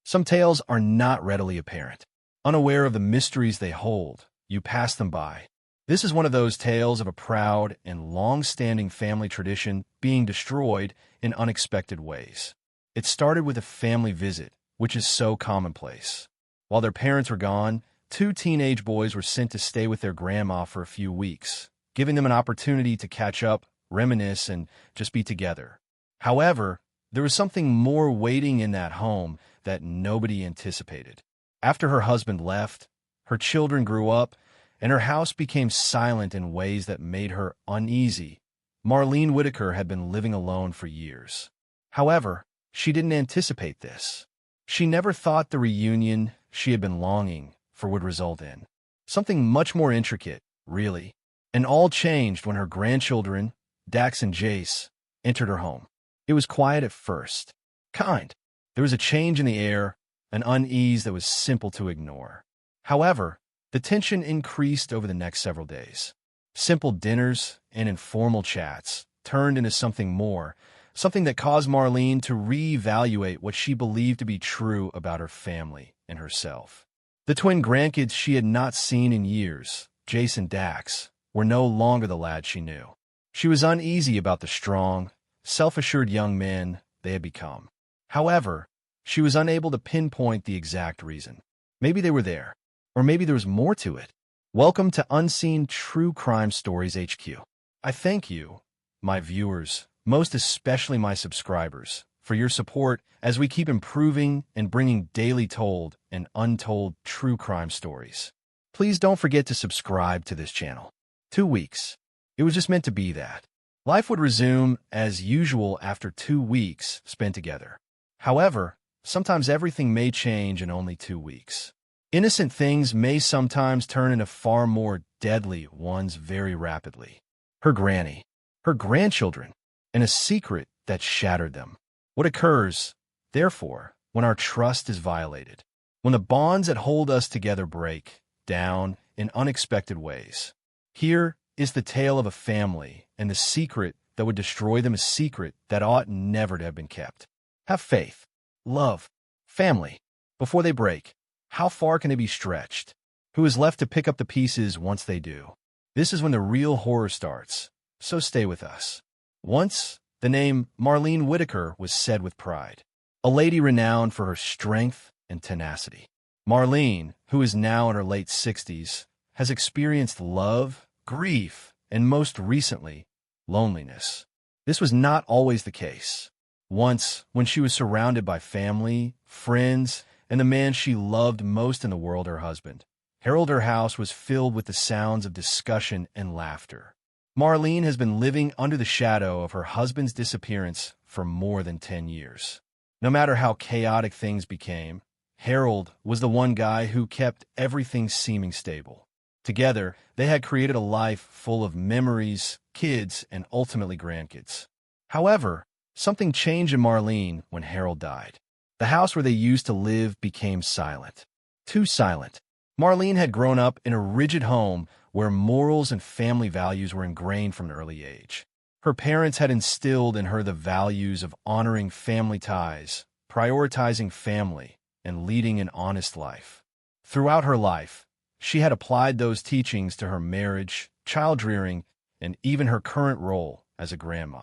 Some tales are not readily apparent. Unaware of the mysteries they hold, you pass them by. This is one of those tales of a proud and long-standing family tradition being destroyed in unexpected ways. It started with a family visit, which is so commonplace. While their parents were gone, two teenage boys were sent to stay with their grandma for a few weeks, giving them an opportunity to catch up, reminisce, and just be together. However, there was something more waiting in that home that nobody anticipated. After her husband left, her children grew up, and her house became silent in ways that made her uneasy. Marlene Whitaker had been living alone for years. However, she didn't anticipate this. She never thought the reunion she had been longing for would result in something much more intricate, really. And all changed when her grandchildren, Dax and Jace, entered her home. It was quiet at first. Kind. There was a change in the air, an unease that was simple to ignore. However, the tension increased over the next several days. Simple dinners and informal chats turned into something more, something that caused Marlene to reevaluate what she believed to be true about her family and herself. The twin grandkids she had not seen in years, Jace and Dax, were no longer the lads she knew. She was uneasy about the strong, self-assured young men they had become. However, she was unable to pinpoint the exact reason. Maybe they were there, or maybe there was more to it. Welcome to Unseen True Crime Stories HQ. I thank you, my viewers, most especially my subscribers, for your support as we keep improving and bringing daily told and untold true crime stories. Please don't forget to subscribe to this channel. 2 weeks. It was just meant to be that. Life would resume as usual after 2 weeks spent together. However, sometimes everything may change in only 2 weeks. Innocent things may sometimes turn into far more deadly ones very rapidly. Her granny, her grandchildren, and a secret that shattered them. What occurs, therefore, when our trust is violated? When the bonds that hold us together break down in unexpected ways? Here is the tale of a family and the secret that would destroy them, a secret that ought never to have been kept. Have faith, love, family. Before they break, how far can they be stretched? Who is left to pick up the pieces once they do? This is when the real horror starts, so stay with us. Once, the name Marlene Whitaker was said with pride, a lady renowned for her strength and tenacity. Marlene, who is now in her late 60s, has experienced love, grief, and most recently, loneliness. This was not always the case. Once, when she was surrounded by family, friends, and the man she loved most in the world, her husband, Harold, her house was filled with the sounds of discussion and laughter. Marlene has been living under the shadow of her husband's disappearance for more than 10 years. No matter how chaotic things became, Harold was the one guy who kept everything seeming stable. Together, they had created a life full of memories, kids, and ultimately grandkids. However, something changed in Marlene when Harold died. The house where they used to live became silent. Too silent. Marlene had grown up in a rigid home where morals and family values were ingrained from an early age. Her parents had instilled in her the values of honoring family ties, prioritizing family, and leading an honest life. Throughout her life, she had applied those teachings to her marriage, child-rearing, and even her current role as a grandma.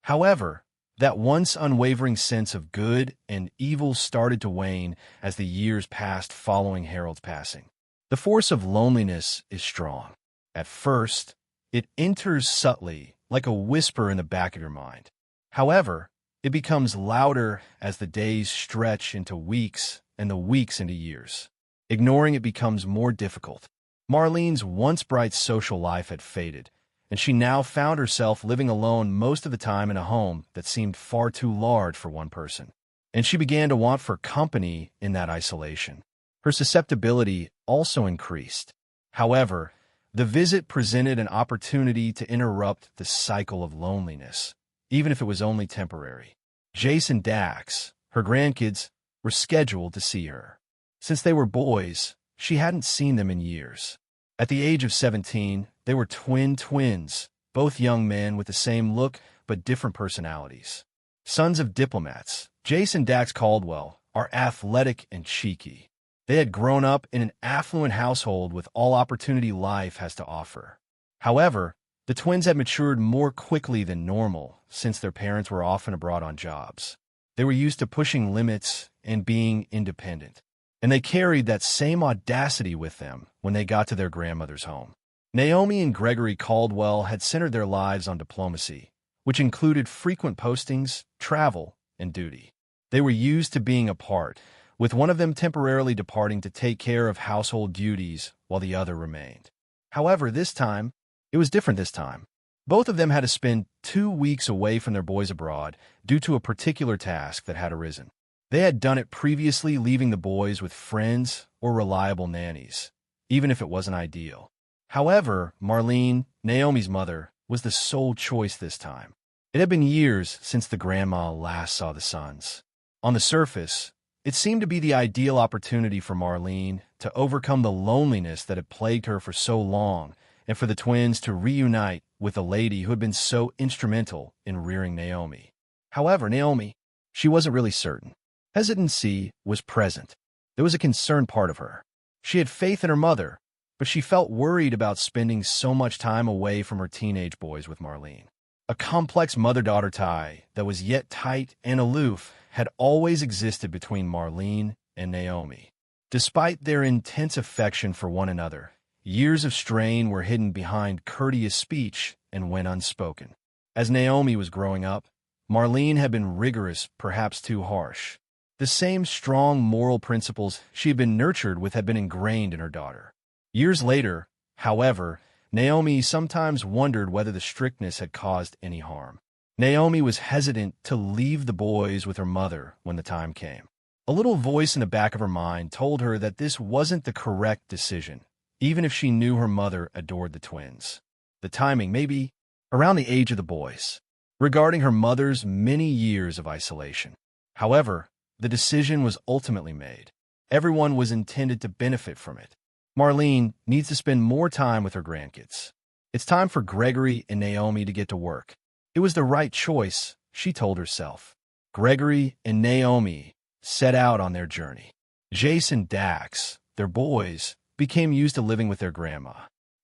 However, that once unwavering sense of good and evil started to wane as the years passed following Harold's passing. The force of loneliness is strong. At first, it enters subtly, like a whisper in the back of your mind. However, it becomes louder as the days stretch into weeks and the weeks into years. Ignoring it becomes more difficult. Marlene's once bright social life had faded, and she now found herself living alone most of the time in a home that seemed far too large for one person. And she began to want for company in that isolation. Her susceptibility also increased. However, the visit presented an opportunity to interrupt the cycle of loneliness, even if it was only temporary. Jace and Dax, her grandkids, were scheduled to see her. Since they were boys, she hadn't seen them in years. At the age of 17, they were twins, both young men with the same look but different personalities. Sons of diplomats, Jace and Dax Caldwell are athletic and cheeky. They had grown up in an affluent household with all opportunity life has to offer. However, the twins had matured more quickly than normal since their parents were often abroad on jobs. They were used to pushing limits and being independent, and they carried that same audacity with them when they got to their grandmother's home. Naomi and Gregory Caldwell had centered their lives on diplomacy, which included frequent postings, travel, and duty. They were used to being apart, with one of them temporarily departing to take care of household duties while the other remained. However, it was different this time. Both of them had to spend 2 weeks away from their boys abroad due to a particular task that had arisen. They had done it previously, leaving the boys with friends or reliable nannies, even if it wasn't ideal. However, Marlene, Naomi's mother, was the sole choice this time. It had been years since the grandma last saw the sons. On the surface, it seemed to be the ideal opportunity for Marlene to overcome the loneliness that had plagued her for so long and for the twins to reunite with a lady who had been so instrumental in rearing Naomi. However, Naomi, she wasn't really certain. Hesitancy was present. There was a concerned part of her. She had faith in her mother, but she felt worried about spending so much time away from her teenage boys with Marlene. A complex mother-daughter tie that was yet tight and aloof had always existed between Marlene and Naomi. Despite their intense affection for one another, years of strain were hidden behind courteous speech and went unspoken. As Naomi was growing up, Marlene had been rigorous, perhaps too harsh. The same strong moral principles she had been nurtured with had been ingrained in her daughter. Years later, however, Naomi sometimes wondered whether the strictness had caused any harm. Naomi was hesitant to leave the boys with her mother when the time came. A little voice in the back of her mind told her that this wasn't the correct decision, even if she knew her mother adored the twins. The timing may be around the age of the boys, regarding her mother's many years of isolation. However, the decision was ultimately made. Everyone was intended to benefit from it. Marlene needs to spend more time with her grandkids. It's time for Gregory and Naomi to get to work. It was the right choice, she told herself. Gregory and Naomi set out on their journey. Jace and Dax, their boys, became used to living with their grandma.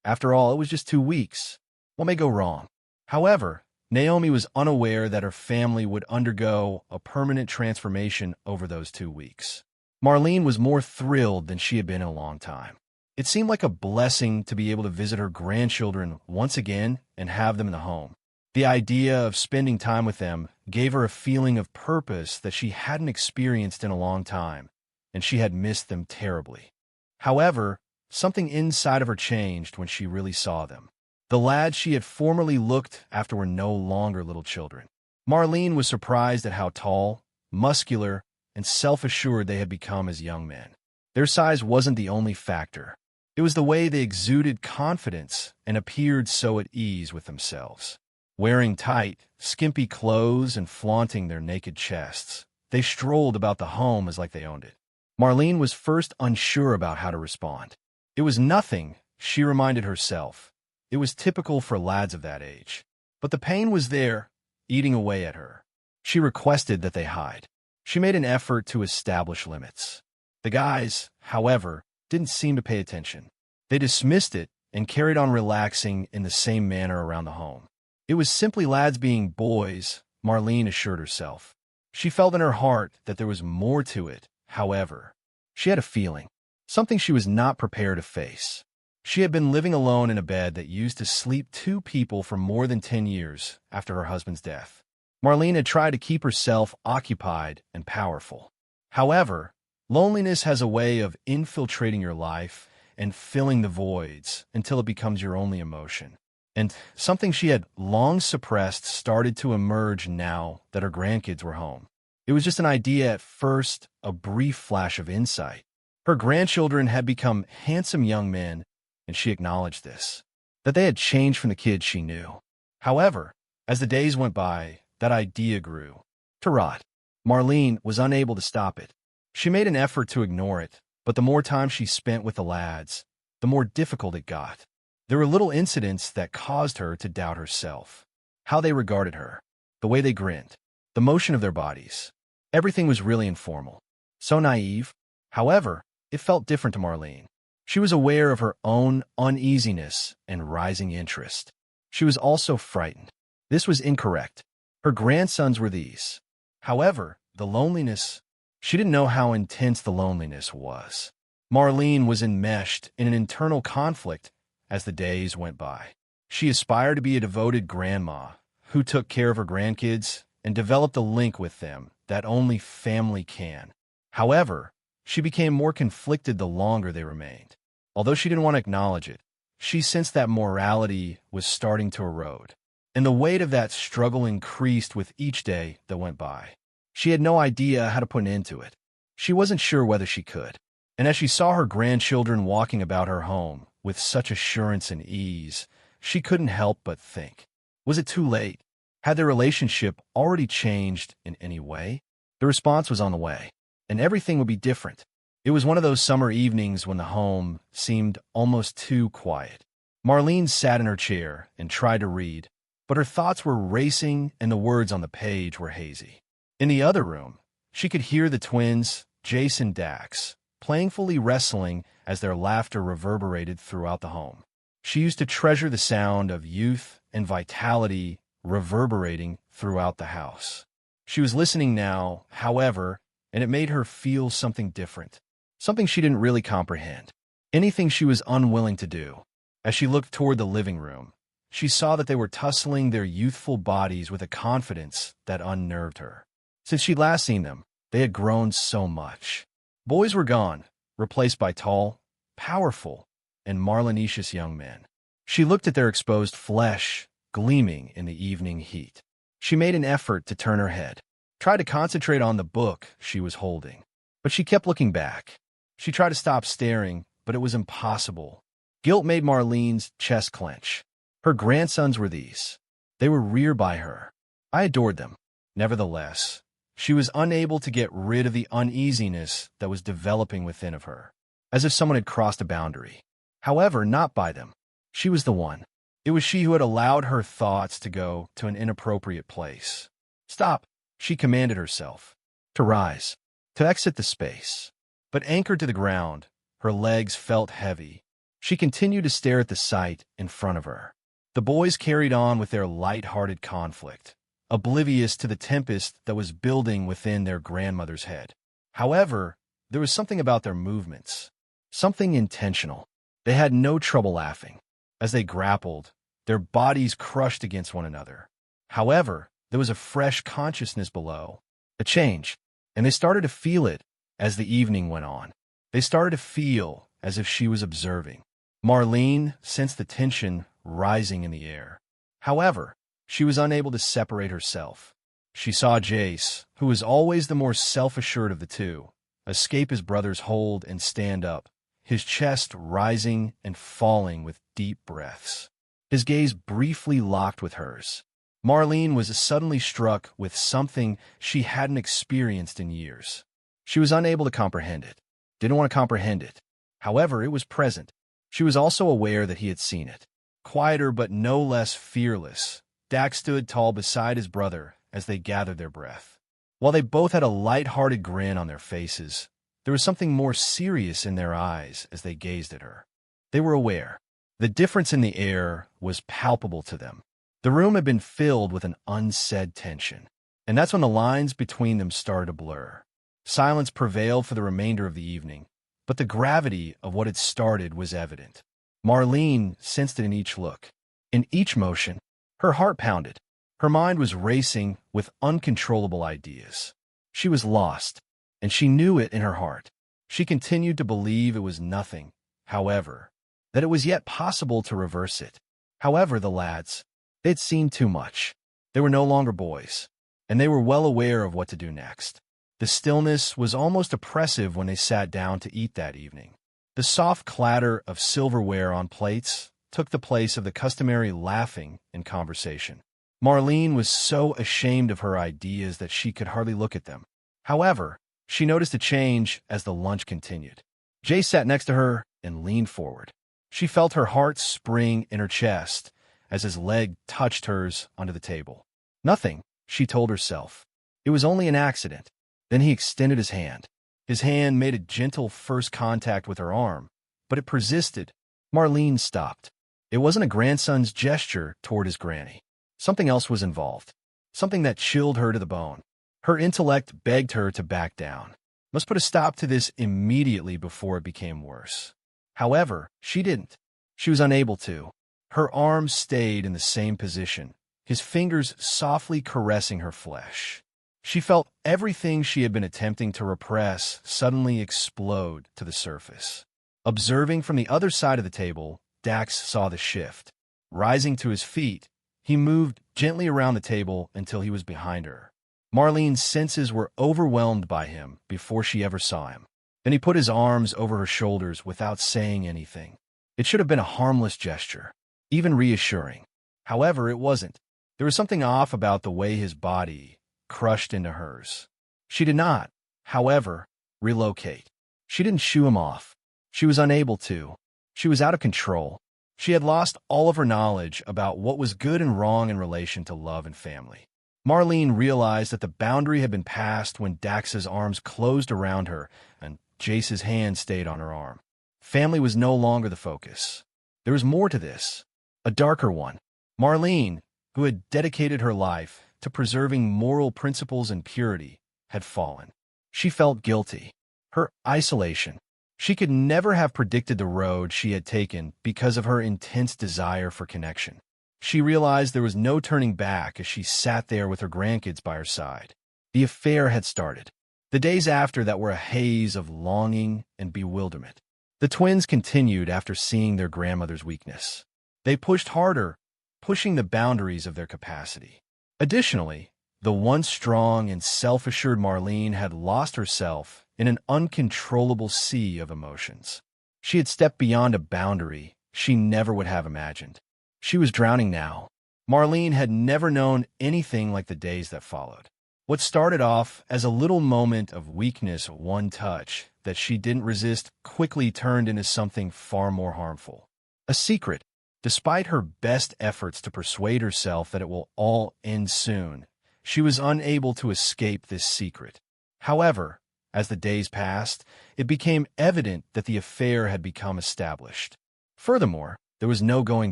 After all, it was just 2 weeks. What may go wrong? However, Naomi was unaware that her family would undergo a permanent transformation over those 2 weeks. Marlene was more thrilled than she had been in a long time. It seemed like a blessing to be able to visit her grandchildren once again and have them in the home. The idea of spending time with them gave her a feeling of purpose that she hadn't experienced in a long time, and she had missed them terribly. However, something inside of her changed when she really saw them. The lads she had formerly looked after were no longer little children. Marlene was surprised at how tall, muscular, and self-assured they had become as young men. Their size wasn't the only factor. It was the way they exuded confidence and appeared so at ease with themselves. Wearing tight, skimpy clothes and flaunting their naked chests, they strolled about the home as like they owned it. Marlene was first unsure about how to respond. It was nothing, she reminded herself. It was typical for lads of that age. But the pain was there, eating away at her. She requested that they hide. She made an effort to establish limits. The guys, however, didn't seem to pay attention. They dismissed it and carried on relaxing in the same manner around the home. It was simply lads being boys, Marlene assured herself. She felt in her heart that there was more to it, however. She had a feeling, something she was not prepared to face. She had been living alone in a bed that used to sleep 2 people for more than 10 years after her husband's death. Marlene had tried to keep herself occupied and powerful. However, loneliness has a way of infiltrating your life and filling the voids until it becomes your only emotion. And something she had long suppressed started to emerge now that her grandkids were home. It was just an idea at first, a brief flash of insight. Her grandchildren had become handsome young men, and she acknowledged this, that they had changed from the kids she knew. However, as the days went by, that idea grew to rot. Marlene was unable to stop it. She made an effort to ignore it, but the more time she spent with the lads, the more difficult it got. There were little incidents that caused her to doubt herself. How they regarded her, the way they grinned, the motion of their bodies. Everything was really informal. So naive. However, it felt different to Marlene. She was aware of her own uneasiness and rising interest. She was also frightened. This was incorrect. Her grandsons were these. However, the loneliness, she didn't know how intense the loneliness was. Marlene was enmeshed in an internal conflict as the days went by. She aspired to be a devoted grandma who took care of her grandkids and developed a link with them that only family can. However, she became more conflicted the longer they remained. Although she didn't want to acknowledge it, she sensed that morality was starting to erode, and the weight of that struggle increased with each day that went by. She had no idea how to put an end to it. She wasn't sure whether she could. And as she saw her grandchildren walking about her home with such assurance and ease, she couldn't help but think, was it too late? Had their relationship already changed in any way? The response was on the way, and everything would be different. It was one of those summer evenings when the home seemed almost too quiet. Marlene sat in her chair and tried to read, but her thoughts were racing and the words on the page were hazy. In the other room, she could hear the twins, Jace and Dax, playfully wrestling as their laughter reverberated throughout the home. She used to treasure the sound of youth and vitality reverberating throughout the house. She was listening now, however, and it made her feel something different, something she didn't really comprehend, anything she was unwilling to do. As she looked toward the living room, she saw that they were tussling their youthful bodies with a confidence that unnerved her. Since she'd last seen them, they had grown so much. Boys were gone, replaced by tall, powerful, and Marlenicious young men. She looked at their exposed flesh, gleaming in the evening heat. She made an effort to turn her head, tried to concentrate on the book she was holding, but she kept looking back. She tried to stop staring, but it was impossible. Guilt made Marlene's chest clench. Her grandsons were these. They were reared by her. I adored them. Nevertheless, she was unable to get rid of the uneasiness that was developing within of her, as if someone had crossed a boundary. However, not by them. She was the one. It was she who had allowed her thoughts to go to an inappropriate place. Stop, she commanded herself. To rise. To exit the space. But anchored to the ground, her legs felt heavy. She continued to stare at the sight in front of her. The boys carried on with their light-hearted conflict, oblivious to the tempest that was building within their grandmother's head. However, there was something about their movements, something intentional. They had no trouble laughing. As they grappled, their bodies crushed against one another. However, there was a fresh consciousness below, a change, and they started to feel it as the evening went on. They started to feel as if she was observing. Marlene sensed the tension rising in the air. However, she was unable to separate herself. She saw Jace, who was always the more self-assured of the two, escape his brother's hold and stand up, his chest rising and falling with deep breaths. His gaze briefly locked with hers. Marlene was suddenly struck with something she hadn't experienced in years. She was unable to comprehend it, didn't want to comprehend it. However, it was present. She was also aware that he had seen it. Quieter but no less fearless, Dax stood tall beside his brother as they gathered their breath. While they both had a light-hearted grin on their faces, there was something more serious in their eyes as they gazed at her. They were aware. The difference in the air was palpable to them. The room had been filled with an unsaid tension, and that's when the lines between them started to blur. Silence prevailed for the remainder of the evening, but the gravity of what had started was evident. Marlene sensed it in each look, in each motion. Her heart pounded. Her mind was racing with uncontrollable ideas. She was lost, and she knew it in her heart. She continued to believe it was nothing, however, that it was yet possible to reverse it. However, the lads, they'd seen too much. They were no longer boys, and they were well aware of what to do next. The stillness was almost oppressive when they sat down to eat that evening. The soft clatter of silverware on plates took the place of the customary laughing and conversation. Marlene was so ashamed of her ideas that she could hardly look at them. However, she noticed a change as the lunch continued. Jay sat next to her and leaned forward. She felt her heart spring in her chest as his leg touched hers onto the table. Nothing, she told herself. It was only an accident. Then he extended his hand. His hand made a gentle first contact with her arm, but it persisted. Marlene stopped. It wasn't a grandson's gesture toward his granny. Something else was involved. Something that chilled her to the bone. Her intellect begged her to back down. Must put a stop to this immediately before it became worse. However, she didn't. She was unable to. Her arms stayed in the same position, his fingers softly caressing her flesh. She felt everything she had been attempting to repress suddenly explode to the surface. Observing from the other side of the table, Dax saw the shift. Rising to his feet, he moved gently around the table until he was behind her. Marlene's senses were overwhelmed by him before she ever saw him. Then he put his arms over her shoulders without saying anything. It should have been a harmless gesture, even reassuring. However, it wasn't. There was something off about the way his body crushed into hers. She did not, however, relocate. She didn't shoo him off. She was unable to. She was out of control. She had lost all of her knowledge about what was good and wrong in relation to love and family. Marlene realized that the boundary had been passed when Dax's arms closed around her and Jace's hand stayed on her arm. Family was no longer the focus. There was more to this, a darker one. Marlene, who had dedicated her life to preserving moral principles and purity, had fallen. She felt guilty. Her isolation. She could never have predicted the road she had taken because of her intense desire for connection. She realized there was no turning back as she sat there with her grandkids by her side. The affair had started. The days after that were a haze of longing and bewilderment. The twins continued after seeing their grandmother's weakness. They pushed harder, pushing the boundaries of their capacity. Additionally, the once strong and self-assured Marlene had lost herself in an uncontrollable sea of emotions. She had stepped beyond a boundary she never would have imagined. She was drowning now. Marlene had never known anything like the days that followed. What started off as a little moment of weakness, one touch that she didn't resist, quickly turned into something far more harmful. A secret. Despite her best efforts to persuade herself that it will all end soon, she was unable to escape this secret. However, as the days passed, it became evident that the affair had become established. Furthermore, there was no going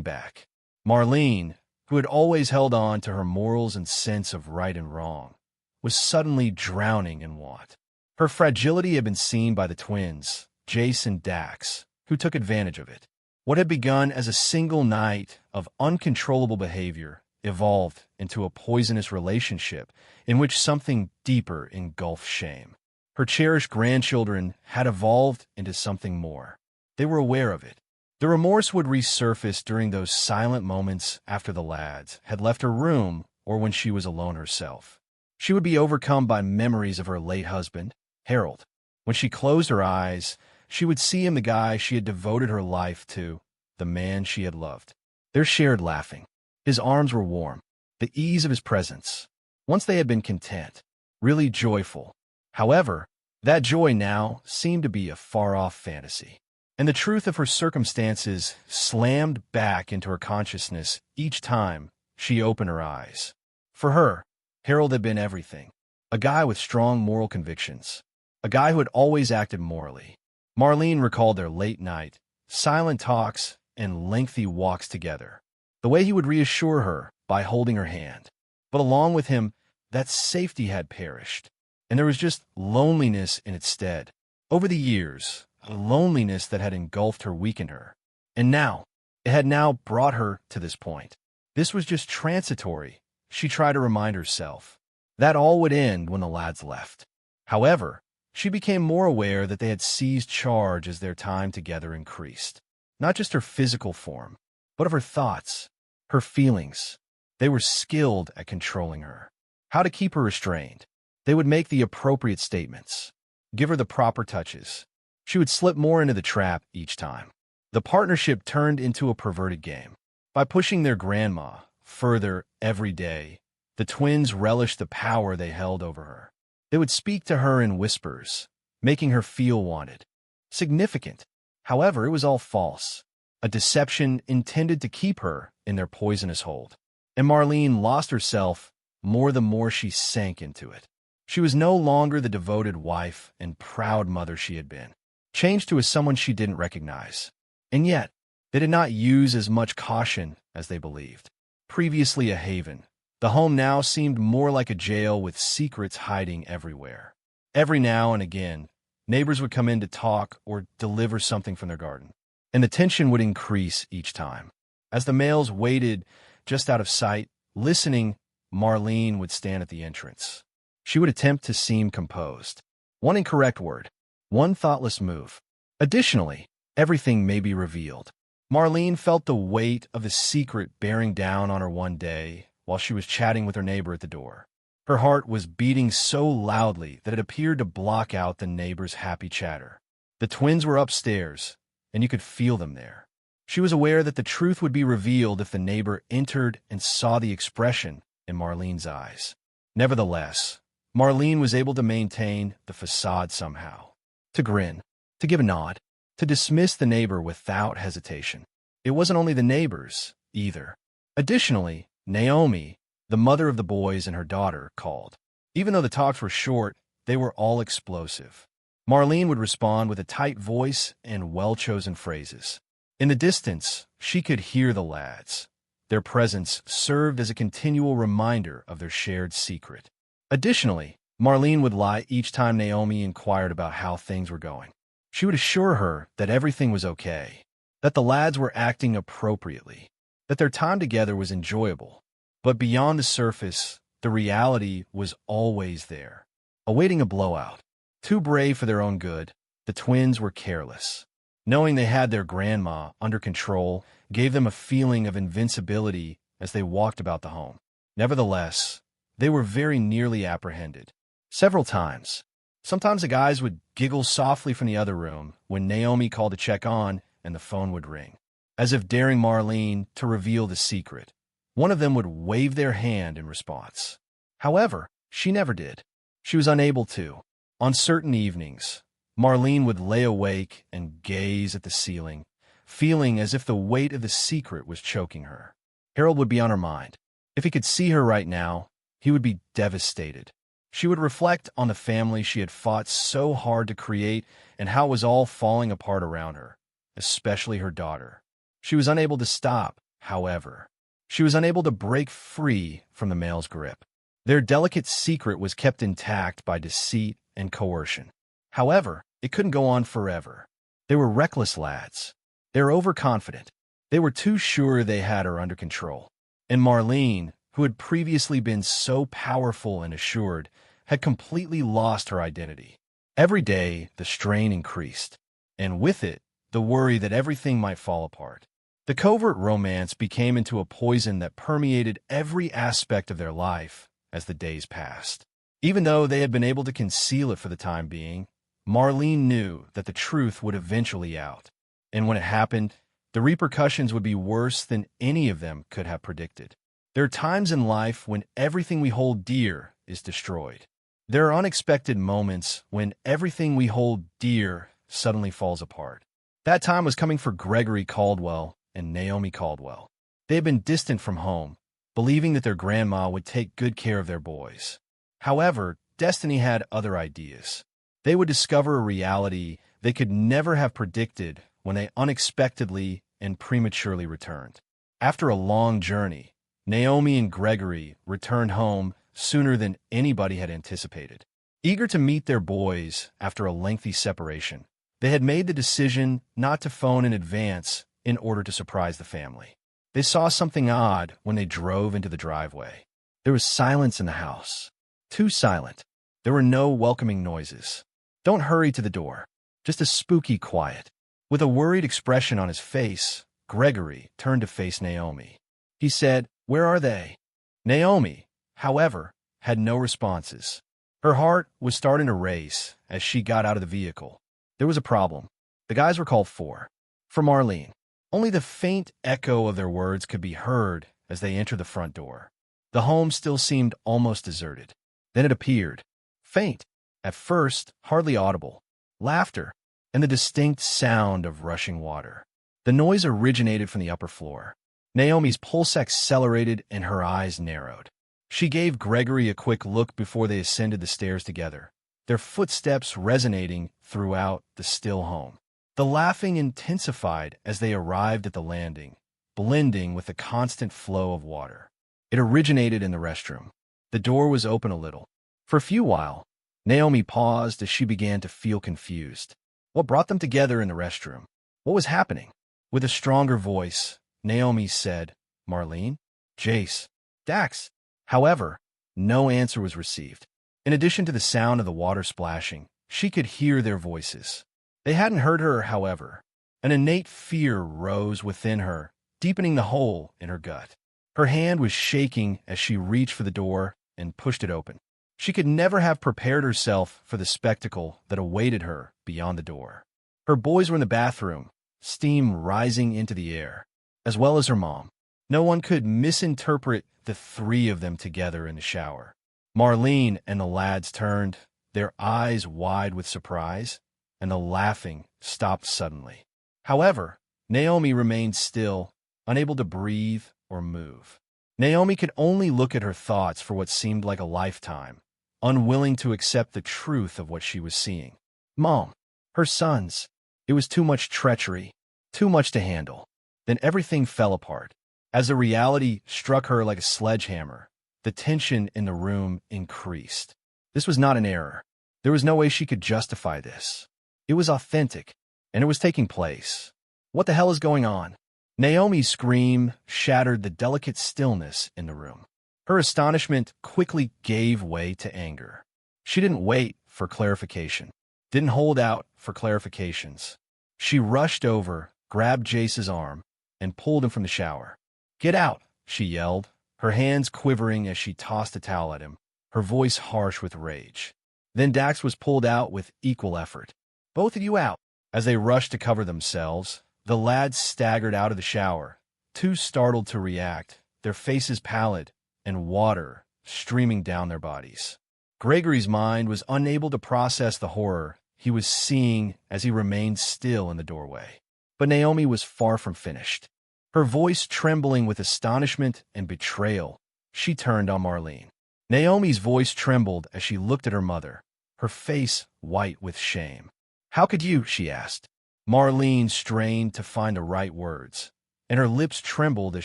back. Marlene, who had always held on to her morals and sense of right and wrong, was suddenly drowning in want. Her fragility had been seen by the twins, Jace and Dax, who took advantage of it. What had begun as a single night of uncontrollable behavior evolved into a poisonous relationship in which something deeper engulfed shame. Her cherished grandchildren had evolved into something more. They were aware of it. The remorse would resurface during those silent moments after the lads had left her room or when she was alone herself. She would be overcome by memories of her late husband, Harold. When she closed her eyes, she would see him, the guy she had devoted her life to, the man she had loved. They shared laughing. His arms were warm, the ease of his presence. Once they had been content, really joyful. However, that joy now seemed to be a far-off fantasy. And the truth of her circumstances slammed back into her consciousness each time she opened her eyes. For her, Harold had been everything. A guy with strong moral convictions. A guy who had always acted morally. Marlene recalled their late night, silent talks, and lengthy walks together. The way he would reassure her by holding her hand. But along with him, that safety had perished. And there was just loneliness in its stead. Over the years, a loneliness that had engulfed her weakened her. And now, it had now brought her to this point. This was just transitory, she tried to remind herself. That all would end when the lads left. However, she became more aware that they had seized charge as their time together increased. Not just her physical form, but of her thoughts, her feelings. They were skilled at controlling her. How to keep her restrained. They would make the appropriate statements, give her the proper touches. She would slip more into the trap each time. The partnership turned into a perverted game. By pushing their grandma further every day, the twins relished the power they held over her. They would speak to her in whispers, making her feel wanted, significant. However, it was all false, a deception intended to keep her in their poisonous hold. And Marlene lost herself more the more she sank into it. She was no longer the devoted wife and proud mother she had been, changed to as someone she didn't recognize. And yet, they did not use as much caution as they believed. Previously a haven, the home now seemed more like a jail with secrets hiding everywhere. Every now and again, neighbors would come in to talk or deliver something from their garden, and the tension would increase each time. As the males waited just out of sight, listening, Marlene would stand at the entrance. She would attempt to seem composed. One incorrect word, one thoughtless move. Additionally, everything may be revealed. Marlene felt the weight of the secret bearing down on her one day while she was chatting with her neighbor at the door. Her heart was beating so loudly that it appeared to block out the neighbor's happy chatter. The twins were upstairs, and you could feel them there. She was aware that the truth would be revealed if the neighbor entered and saw the expression in Marlene's eyes. Nevertheless, Marlene was able to maintain the facade somehow. To grin, to give a nod, to dismiss the neighbor without hesitation. It wasn't only the neighbors, either. Additionally, Naomi, the mother of the boys and her daughter, called. Even though the talks were short, they were all explosive. Marlene would respond with a tight voice and well-chosen phrases. In the distance, she could hear the lads. Their presence served as a continual reminder of their shared secret. Additionally, Marlene would lie each time Naomi inquired about how things were going. She would assure her that everything was okay, that the lads were acting appropriately, that their time together was enjoyable. But beyond the surface, the reality was always there, awaiting a blowout. Too brave for their own good, the twins were careless. Knowing they had their grandma under control gave them a feeling of invincibility as they walked about the home. Nevertheless, they were very nearly apprehended. Several times. Sometimes the guys would giggle softly from the other room when Naomi called to check on and the phone would ring, as if daring Marlene to reveal the secret. One of them would wave their hand in response. However, she never did. She was unable to. On certain evenings, Marlene would lay awake and gaze at the ceiling, feeling as if the weight of the secret was choking her. Harold would be on her mind. If he could see her right now, he would be devastated. She would reflect on the family she had fought so hard to create and how it was all falling apart around her, especially her daughter. She was unable to stop, however. She was unable to break free from the male's grip. Their delicate secret was kept intact by deceit and coercion. However, it couldn't go on forever. They were reckless lads. They were overconfident. They were too sure they had her under control. And Marlene, who had previously been so powerful and assured, had completely lost her identity. Every day, the strain increased, and with it, the worry that everything might fall apart. The covert romance became into a poison that permeated every aspect of their life as the days passed. Even though they had been able to conceal it for the time being, Marlene knew that the truth would eventually out. And when it happened, the repercussions would be worse than any of them could have predicted. There are times in life when everything we hold dear is destroyed. There are unexpected moments when everything we hold dear suddenly falls apart. That time was coming for Gregory Caldwell and Naomi Caldwell. They had been distant from home, believing that their grandma would take good care of their boys. However, destiny had other ideas. They would discover a reality they could never have predicted when they unexpectedly and prematurely returned. After a long journey, Naomi and Gregory returned home sooner than anybody had anticipated. Eager to meet their boys after a lengthy separation, they had made the decision not to phone in advance in order to surprise the family. They saw something odd when they drove into the driveway. There was silence in the house. Too silent. There were no welcoming noises. Don't hurry to the door. Just a spooky quiet. With a worried expression on his face, Gregory turned to face Naomi. He said, "Where are they?" Naomi, however, had no responses. Her heart was starting to race as she got out of the vehicle. There was a problem. The guys were called for Marlene. Only the faint echo of their words could be heard as they entered the front door. The home still seemed almost deserted. Then it appeared. Faint, at first hardly audible. Laughter, and the distinct sound of rushing water. The noise originated from the upper floor. Naomi's pulse accelerated and her eyes narrowed. She gave Gregory a quick look before they ascended the stairs together, their footsteps resonating throughout the still home. The laughing intensified as they arrived at the landing, blending with the constant flow of water. It originated in the restroom. The door was open a little. For a few while, Naomi paused as she began to feel confused. What brought them together in the restroom? What was happening? With a stronger voice, Naomi said, "Marlene? Jace? Dax?" However, no answer was received. In addition to the sound of the water splashing, she could hear their voices. They hadn't heard her, however. An innate fear rose within her, deepening the hole in her gut. Her hand was shaking as she reached for the door and pushed it open. She could never have prepared herself for the spectacle that awaited her beyond the door. Her boys were in the bathroom, steam rising into the air, as well as her mom. No one could misinterpret the three of them together in the shower. Marlene and the lads turned, their eyes wide with surprise, and the laughing stopped suddenly. However, Naomi remained still, unable to breathe or move. Naomi could only look at her thoughts for what seemed like a lifetime, unwilling to accept the truth of what she was seeing. Mom, her sons. It was too much treachery, too much to handle. Then everything fell apart. As the reality struck her like a sledgehammer, the tension in the room increased. This was not an error. There was no way she could justify this. It was authentic, and it was taking place. What the hell is going on? Naomi's scream shattered the delicate stillness in the room. Her astonishment quickly gave way to anger. She didn't wait for clarification, didn't hold out for clarifications. She rushed over, grabbed Jace's arm, and pulled him from the shower. "Get out," she yelled, her hands quivering as she tossed a towel at him, her voice harsh with rage. Then Dax was pulled out with equal effort. "Both of you out." As they rushed to cover themselves, the lads staggered out of the shower, too startled to react, their faces pallid and water streaming down their bodies. Gregory's mind was unable to process the horror he was seeing as he remained still in the doorway. But Naomi was far from finished. Her voice trembling with astonishment and betrayal, she turned on Marlene. Naomi's voice trembled as she looked at her mother, her face white with shame. "How could you?" she asked. Marlene strained to find the right words, and her lips trembled as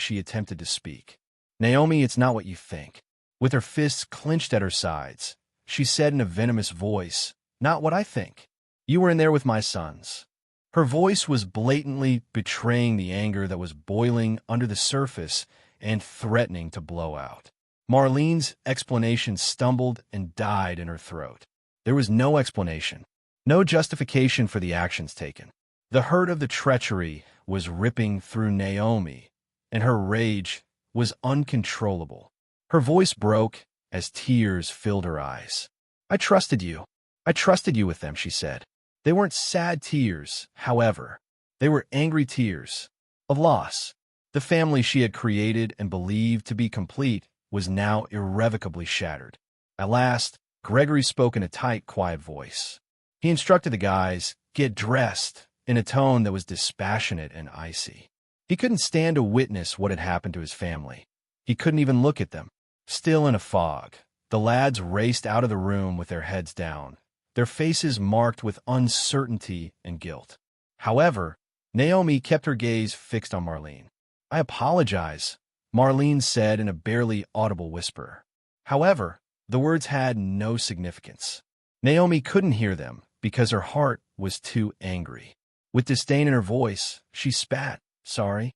she attempted to speak. "Naomi, it's not what you think." With her fists clenched at her sides, she said in a venomous voice, "Not what I think. You were in there with my sons." Her voice was blatantly betraying the anger that was boiling under the surface and threatening to blow out. Marlene's explanation stumbled and died in her throat. There was no explanation, no justification for the actions taken. The hurt of the treachery was ripping through Naomi, and her rage was uncontrollable. Her voice broke as tears filled her eyes. "I trusted you. I trusted you with them," she said. They weren't sad tears, however. They were angry tears of loss. The family she had created and believed to be complete was now irrevocably shattered. At last, Gregory spoke in a tight, quiet voice. He instructed the guys, "Get dressed," in a tone that was dispassionate and icy. He couldn't stand to witness what had happened to his family. He couldn't even look at them. Still in a fog, the lads raced out of the room with their heads down, their faces marked with uncertainty and guilt. However, Naomi kept her gaze fixed on Marlene. "I apologize," Marlene said in a barely audible whisper. However, the words had no significance. Naomi couldn't hear them because her heart was too angry. With disdain in her voice, she spat. "Sorry?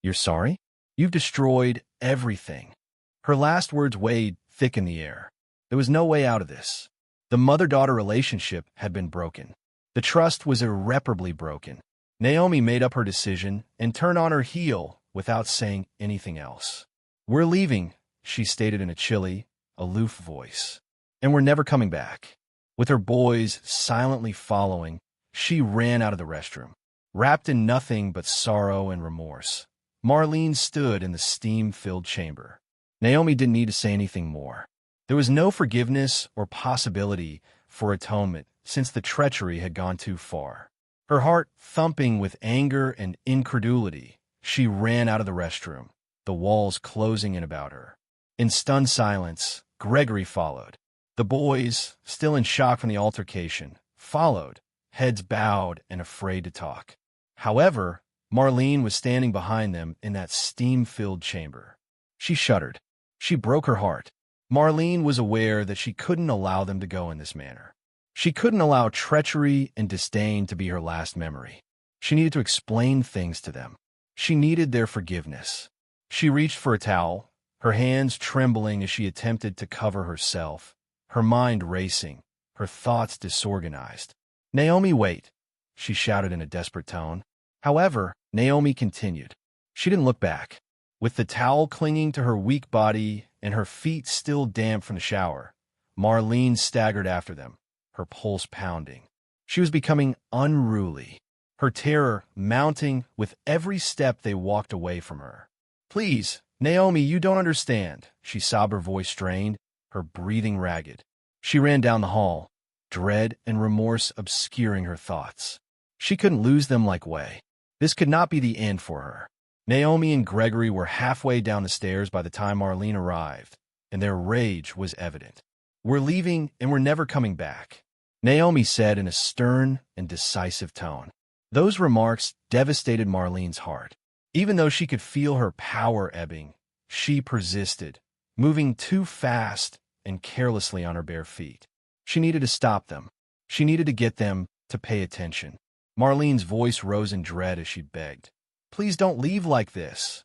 You're sorry? You've destroyed everything." Her last words weighed thick in the air. There was no way out of this. The mother-daughter relationship had been broken. The trust was irreparably broken. Naomi made up her decision and turned on her heel without saying anything else. "We're leaving," she stated in a chilly, aloof voice. "And we're never coming back." With her boys silently following, she ran out of the restroom, wrapped in nothing but sorrow and remorse. Marlene stood in the steam-filled chamber. Naomi didn't need to say anything more. There was no forgiveness or possibility for atonement since the treachery had gone too far. Her heart thumping with anger and incredulity, she ran out of the restroom, the walls closing in about her. In stunned silence, Gregory followed. The boys, still in shock from the altercation, followed, heads bowed and afraid to talk. However, Marlene was standing behind them in that steam-filled chamber. She shuddered. She broke her heart. Marlene was aware that she couldn't allow them to go in this manner. She couldn't allow treachery and disdain to be her last memory. She needed to explain things to them. She needed their forgiveness. She reached for a towel, her hands trembling as she attempted to cover herself, her mind racing, her thoughts disorganized. "Naomi, wait," she shouted in a desperate tone. However, Naomi continued. She didn't look back. With the towel clinging to her weak body and her feet still damp from the shower, Marlene staggered after them, her pulse pounding. She was becoming unruly, her terror mounting with every step they walked away from her. "Please, Naomi, you don't understand," she sobbed, her voice strained, her breathing ragged. She ran down the hall, dread and remorse obscuring her thoughts. She couldn't lose them like Wei. This could not be the end for her. Naomi and Gregory were halfway down the stairs by the time Marlene arrived, and their rage was evident. "We're leaving, and we're never coming back," Naomi said in a stern and decisive tone. Those remarks devastated Marlene's heart. Even though she could feel her power ebbing, she persisted, moving too fast and carelessly on her bare feet. She needed to stop them. She needed to get them to pay attention. Marlene's voice rose in dread as she begged, "Please don't leave like this."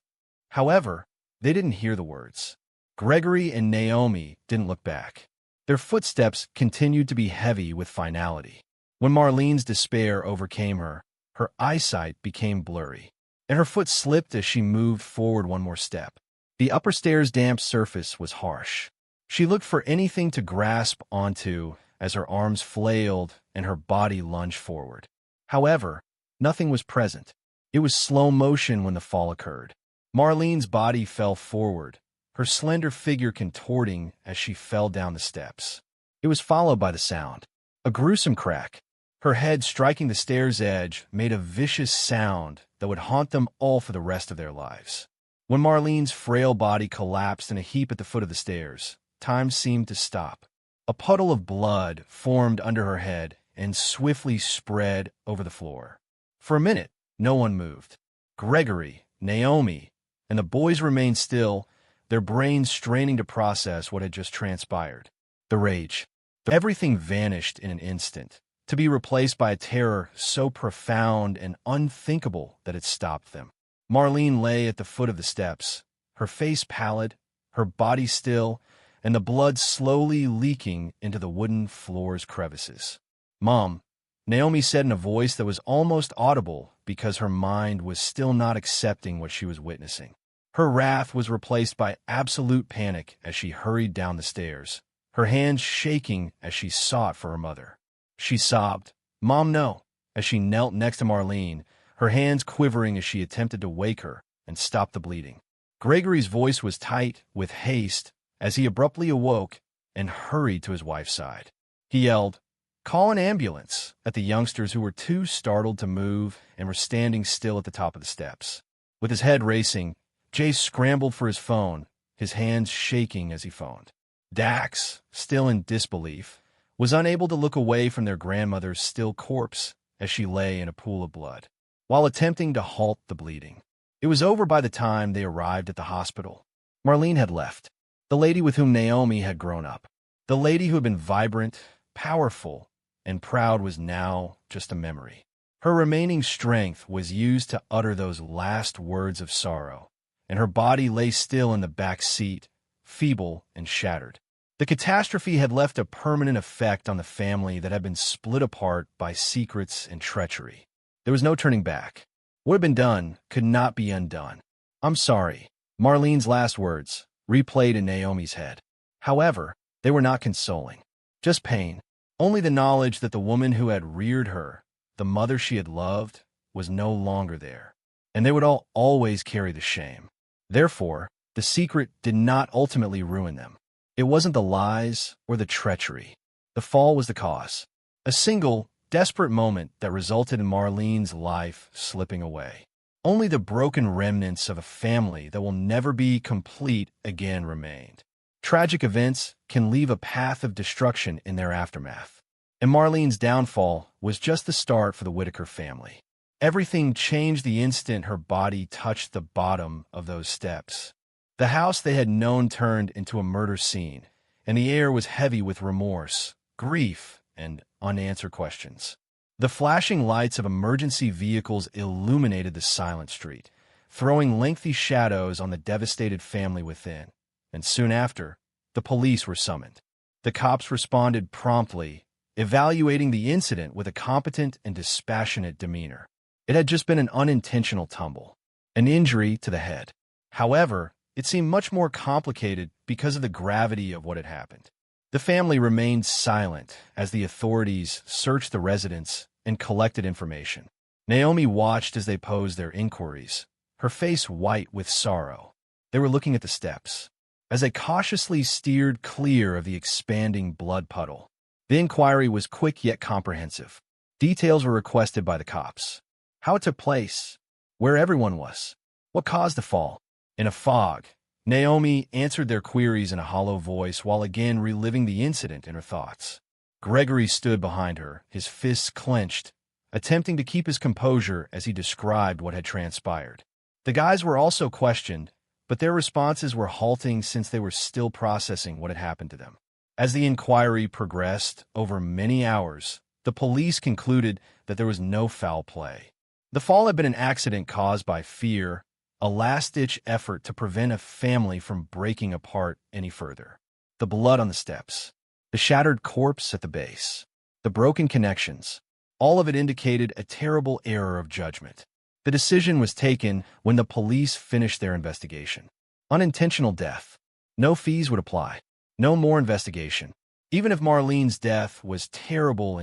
However, they didn't hear the words. Gregory and Naomi didn't look back. Their footsteps continued to be heavy with finality. When Marlene's despair overcame her, her eyesight became blurry, and her foot slipped as she moved forward one more step. The upper stairs' damp surface was harsh. She looked for anything to grasp onto as her arms flailed and her body lunged forward. However, nothing was present. It was slow motion when the fall occurred. Marlene's body fell forward, her slender figure contorting as she fell down the steps. It was followed by the sound. A gruesome crack. Her head striking the stair's edge made a vicious sound that would haunt them all for the rest of their lives. When Marlene's frail body collapsed in a heap at the foot of the stairs, time seemed to stop. A puddle of blood formed under her head and swiftly spread over the floor. For a minute, no one moved. Gregory, Naomi, and the boys remained still, their brains straining to process what had just transpired. The rage. Everything vanished in an instant, to be replaced by a terror so profound and unthinkable that it stopped them. Marlene lay at the foot of the steps, her face pallid, her body still, and the blood slowly leaking into the wooden floor's crevices. "Mom," Naomi said in a voice that was almost audible because her mind was still not accepting what she was witnessing. Her wrath was replaced by absolute panic as she hurried down the stairs, her hands shaking as she sought for her mother. She sobbed, "Mom, no," as she knelt next to Marlene, her hands quivering as she attempted to wake her and stop the bleeding. Gregory's voice was tight with haste as he abruptly awoke and hurried to his wife's side. He yelled, "Call an ambulance," at the youngsters who were too startled to move and were standing still at the top of the steps. With his head racing, Jay scrambled for his phone, his hands shaking as he phoned. Dax, still in disbelief, was unable to look away from their grandmother's still corpse as she lay in a pool of blood, while attempting to halt the bleeding. It was over by the time they arrived at the hospital. Marlene had left, the lady with whom Naomi had grown up. The lady who had been vibrant, powerful, and proud was now just a memory. Her remaining strength was used to utter those last words of sorrow, and her body lay still in the back seat, feeble and shattered. The catastrophe had left a permanent effect on the family that had been split apart by secrets and treachery. There was no turning back. What had been done could not be undone. "I'm sorry," Marlene's last words, replayed in Naomi's head. However, they were not consoling. Just pain. Only the knowledge that the woman who had reared her, the mother she had loved, was no longer there, and they would all always carry the shame. Therefore, the secret did not ultimately ruin them. It wasn't the lies or the treachery. The fall was the cause. A single, desperate moment that resulted in Marlene's life slipping away. Only the broken remnants of a family that will never be complete again remained. Tragic events can leave a path of destruction in their aftermath. And Marlene's downfall was just the start for the Whitaker family. Everything changed the instant her body touched the bottom of those steps. The house they had known turned into a murder scene, and the air was heavy with remorse, grief, and unanswered questions. The flashing lights of emergency vehicles illuminated the silent street, throwing lengthy shadows on the devastated family within. And soon after, the police were summoned. The cops responded promptly, evaluating the incident with a competent and dispassionate demeanor. It had just been an unintentional tumble, an injury to the head. However, it seemed much more complicated because of the gravity of what had happened. The family remained silent as the authorities searched the residence and collected information. Naomi watched as they posed their inquiries, her face white with sorrow. They were looking at the steps, as they cautiously steered clear of the expanding blood puddle. The inquiry was quick yet comprehensive. Details were requested by the cops. How it took place, where everyone was, what caused the fall. In a fog, Naomi answered their queries in a hollow voice while again reliving the incident in her thoughts. Gregory stood behind her, his fists clenched, attempting to keep his composure as he described what had transpired. The guys were also questioned, but their responses were halting since they were still processing what had happened to them. As the inquiry progressed over many hours, the police concluded that there was no foul play. The fall had been an accident caused by fear, a last-ditch effort to prevent a family from breaking apart any further. The blood on the steps, the shattered corpse at the base, the broken connections, all of it indicated a terrible error of judgment. The decision was taken when the police finished their investigation. Unintentional death. No fees would apply. No more investigation. Even if Marlene's death was terrible,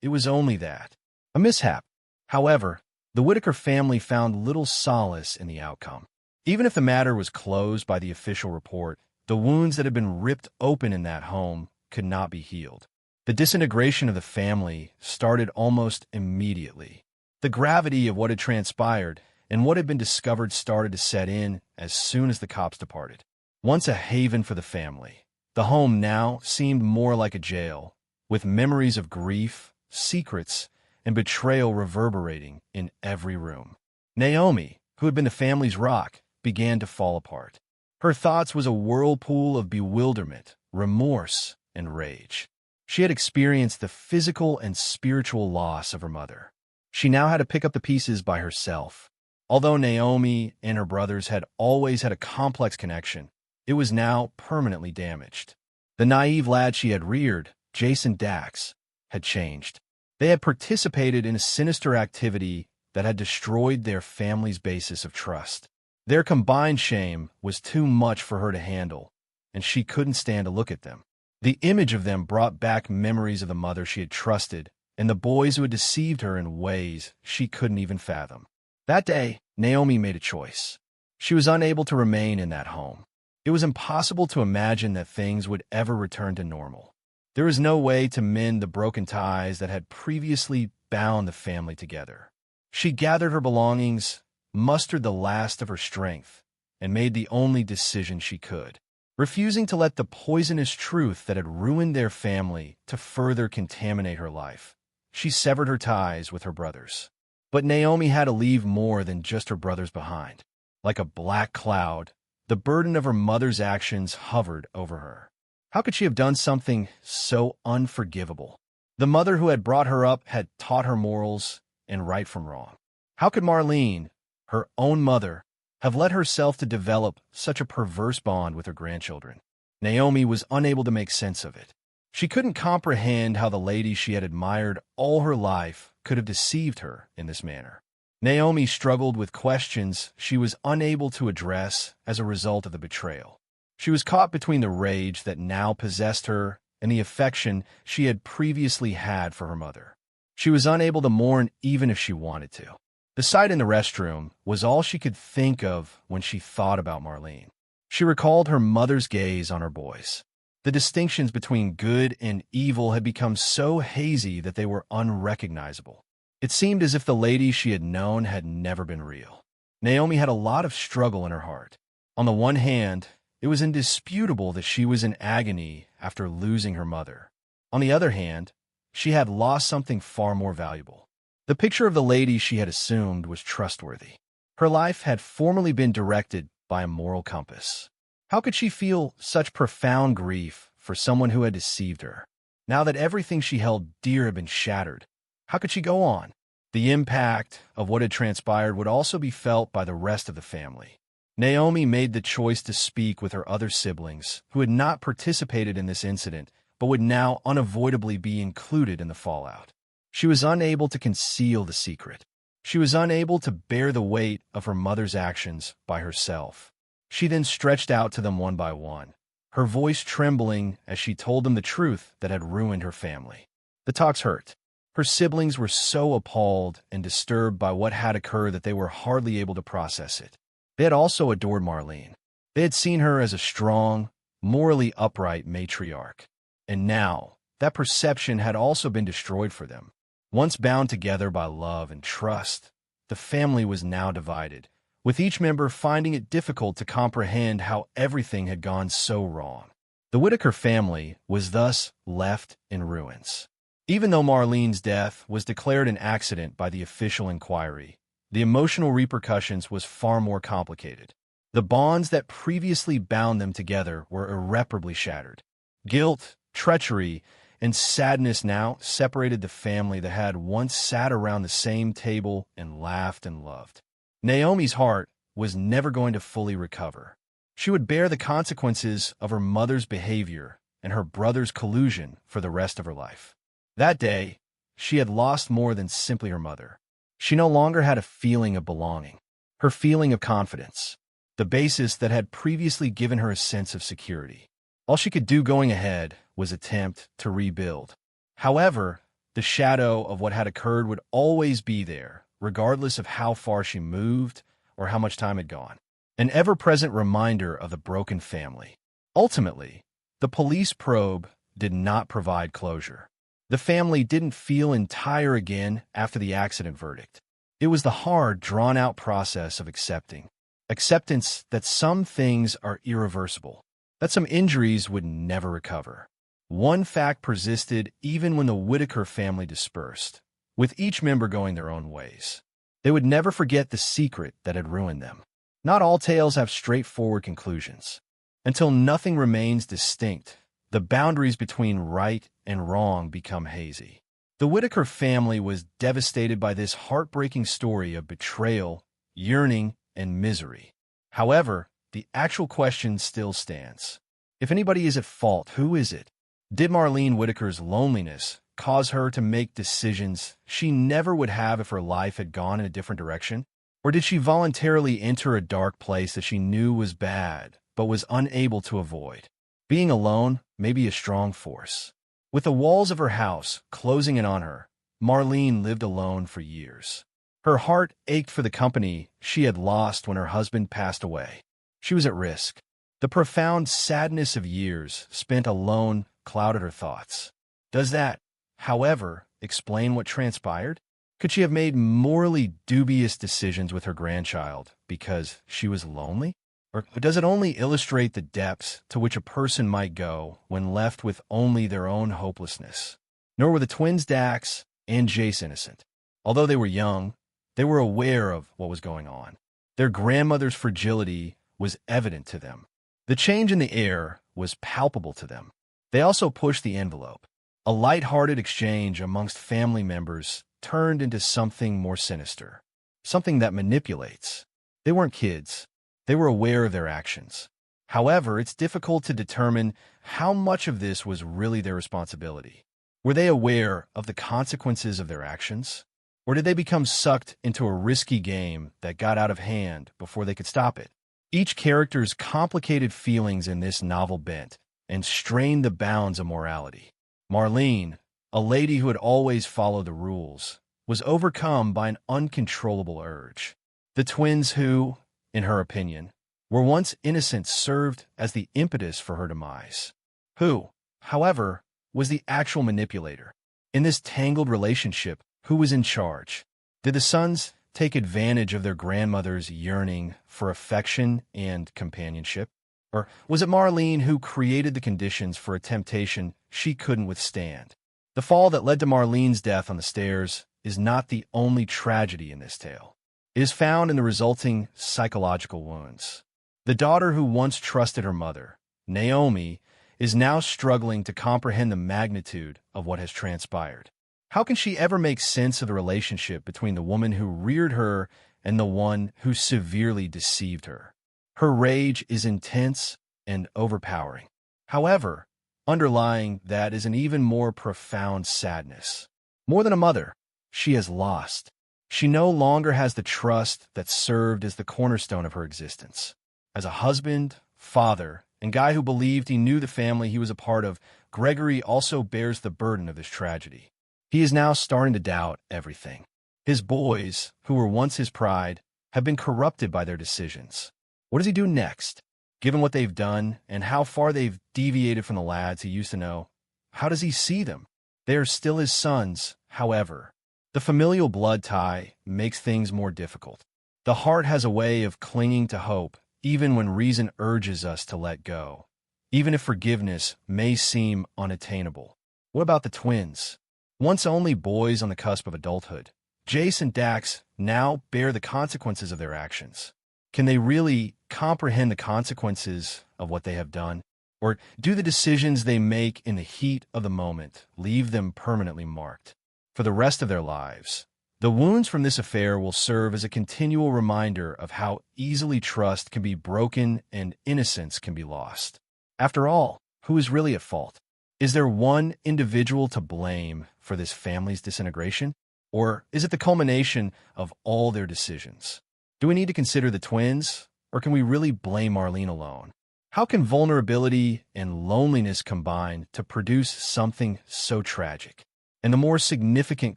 it was only that. A mishap. However, the Whitaker family found little solace in the outcome. Even if the matter was closed by the official report, the wounds that had been ripped open in that home could not be healed. The disintegration of the family started almost immediately. The gravity of what had transpired and what had been discovered started to set in as soon as the cops departed. Once a haven for the family, the home now seemed more like a jail, with memories of grief, secrets, and betrayal reverberating in every room. Naomi, who had been the family's rock, began to fall apart. Her thoughts was a whirlpool of bewilderment, remorse, and rage. She had experienced the physical and spiritual loss of her mother. She now had to pick up the pieces by herself. Although Naomi and her brothers had always had a complex connection, it was now permanently damaged. The naive lad she had reared, Jason Dax, had changed. They had participated in a sinister activity that had destroyed their family's basis of trust. Their combined shame was too much for her to handle, and she couldn't stand to look at them. The image of them brought back memories of the mother she had trusted and the boys who had deceived her in ways she couldn't even fathom. That day, Naomi made a choice. She was unable to remain in that home. It was impossible to imagine that things would ever return to normal. There was no way to mend the broken ties that had previously bound the family together. She gathered her belongings, mustered the last of her strength, and made the only decision she could, refusing to let the poisonous truth that had ruined their family to further contaminate her life. She severed her ties with her brothers. But Naomi had to leave more than just her brothers behind. Like a black cloud, the burden of her mother's actions hovered over her. How could she have done something so unforgivable? The mother who had brought her up had taught her morals and right from wrong. How could Marlene, her own mother, have led herself to develop such a perverse bond with her grandchildren? Naomi was unable to make sense of it. She couldn't comprehend how the lady she had admired all her life could have deceived her in this manner. Naomi struggled with questions she was unable to address as a result of the betrayal. She was caught between the rage that now possessed her and the affection she had previously had for her mother. She was unable to mourn even if she wanted to. The sight in the restroom was all she could think of when she thought about Marlene. She recalled her mother's gaze on her boys. The distinctions between good and evil had become so hazy that they were unrecognizable. It seemed as if the lady she had known had never been real. Naomi had a lot of struggle in her heart. On the one hand, it was indisputable that she was in agony after losing her mother. On the other hand, she had lost something far more valuable. The picture of the lady she had assumed was trustworthy. Her life had formerly been directed by a moral compass. How could she feel such profound grief for someone who had deceived her? Now that everything she held dear had been shattered, how could she go on? The impact of what had transpired would also be felt by the rest of the family. Naomi made the choice to speak with her other siblings who had not participated in this incident but would now unavoidably be included in the fallout. She was unable to conceal the secret. She was unable to bear the weight of her mother's actions by herself. She then stretched out to them one by one, her voice trembling as she told them the truth that had ruined her family. The talks hurt. Her siblings were so appalled and disturbed by what had occurred that they were hardly able to process it. They had also adored Marlene. They had seen her as a strong, morally upright matriarch. And now, that perception had also been destroyed for them. Once bound together by love and trust, the family was now divided, with each member finding it difficult to comprehend how everything had gone so wrong. The Whitaker family was thus left in ruins. Even though Marlene's death was declared an accident by the official inquiry, the emotional repercussions was far more complicated. The bonds that previously bound them together were irreparably shattered. Guilt, treachery, and sadness now separated the family that had once sat around the same table and laughed and loved. Naomi's heart was never going to fully recover. She would bear the consequences of her mother's behavior and her brother's collusion for the rest of her life. That day, she had lost more than simply her mother. She no longer had a feeling of belonging, her feeling of confidence, the basis that had previously given her a sense of security. All she could do going ahead was attempt to rebuild. However, the shadow of what had occurred would always be there, regardless of how far she moved or how much time had gone. An ever-present reminder of the broken family. Ultimately, the police probe did not provide closure. The family didn't feel entire again after the accident verdict. It was the hard, drawn-out process of acceptance that some things are irreversible, that some injuries would never recover. One fact persisted even when the Whitaker family dispersed, with each member going their own ways. They would never forget the secret that had ruined them. Not all tales have straightforward conclusions. Until nothing remains distinct, the boundaries between right and wrong become hazy. The Whitaker family was devastated by this heartbreaking story of betrayal, yearning, and misery. However, the actual question still stands. If anybody is at fault, who is it? Did Marlene Whitaker's loneliness cause her to make decisions she never would have if her life had gone in a different direction? Or did she voluntarily enter a dark place that she knew was bad, but was unable to avoid? Being alone may be a strong force. With the walls of her house closing in on her, Marlene lived alone for years. Her heart ached for the company she had lost when her husband passed away. She was at risk. The profound sadness of years spent alone clouded her thoughts. Does that, however, explain what transpired? Could she have made morally dubious decisions with her grandchild because she was lonely? Or does it only illustrate the depths to which a person might go when left with only their own hopelessness? Nor were the twins Dax and Jace innocent. Although they were young, they were aware of what was going on. Their grandmother's fragility was evident to them. The change in the air was palpable to them. They also pushed the envelope. A light-hearted exchange amongst family members turned into something more sinister, something that manipulates. They weren't kids. They were aware of their actions. However, it's difficult to determine how much of this was really their responsibility. Were they aware of the consequences of their actions? Or did they become sucked into a risky game that got out of hand before they could stop it? Each character's complicated feelings in this novel bent and strained the bounds of morality. Marlene, a lady who had always followed the rules, was overcome by an uncontrollable urge. The twins who, in her opinion, were once innocent served as the impetus for her demise. Who, however, was the actual manipulator? In this tangled relationship, Who was in charge? Did the sons take advantage of their grandmother's yearning for affection and companionship? Or was it Marlene who created the conditions for a temptation she couldn't withstand? The fall that led to Marlene's death on the stairs is not the only tragedy in this tale. It is found in the resulting psychological wounds. The daughter who once trusted her mother, Naomi, is now struggling to comprehend the magnitude of what has transpired. How can she ever make sense of the relationship between the woman who reared her and the one who severely deceived her? Her rage is intense and overpowering. However, underlying that is an even more profound sadness. More than a mother, she has lost. She no longer has the trust that served as the cornerstone of her existence. As a husband, father, and guy who believed he knew the family he was a part of, Gregory also bears the burden of this tragedy. He is now starting to doubt everything. His boys, who were once his pride, have been corrupted by their decisions. What does he do next? Given what they've done and how far they've deviated from the lads he used to know, how does he see them? They are still his sons, however. The familial blood tie makes things more difficult. The heart has a way of clinging to hope, even when reason urges us to let go, even if forgiveness may seem unattainable. What about the twins? Once only boys on the cusp of adulthood, Jace and Dax now bear the consequences of their actions. Can they really comprehend the consequences of what they have done? Or do the decisions they make in the heat of the moment leave them permanently marked for the rest of their lives? The wounds from this affair will serve as a continual reminder of how easily trust can be broken and innocence can be lost. After all, who is really at fault? Is there one individual to blame for this family's disintegration? Or is it the culmination of all their decisions? Do we need to consider the twins, or can we really blame Marlene alone? How can vulnerability and loneliness combine to produce something so tragic? And the more significant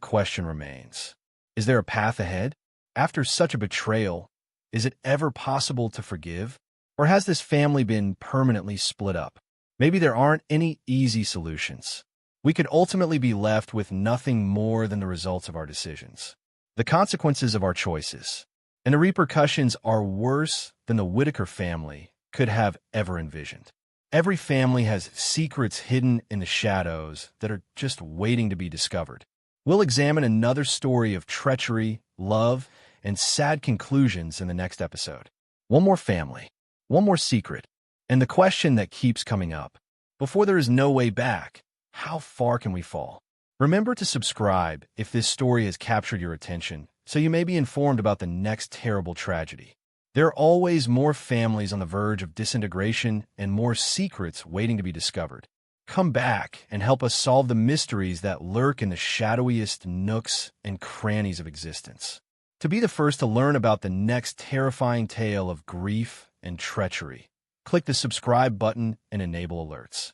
question remains, is there a path ahead? After such a betrayal, is it ever possible to forgive? Or has this family been permanently split up? Maybe there aren't any easy solutions. We could ultimately be left with nothing more than the results of our decisions, the consequences of our choices. And the repercussions are worse than the Whitaker family could have ever envisioned. Every family has secrets hidden in the shadows that are just waiting to be discovered. We'll examine another story of treachery, love, and sad conclusions in the next episode. One more family, one more secret, and the question that keeps coming up. Before there is no way back, how far can we fall? Remember to subscribe if this story has captured your attention, so you may be informed about the next terrible tragedy. There are always more families on the verge of disintegration and more secrets waiting to be discovered. Come back and help us solve the mysteries that lurk in the shadowiest nooks and crannies of existence. To be the first to learn about the next terrifying tale of grief and treachery, click the subscribe button and enable alerts.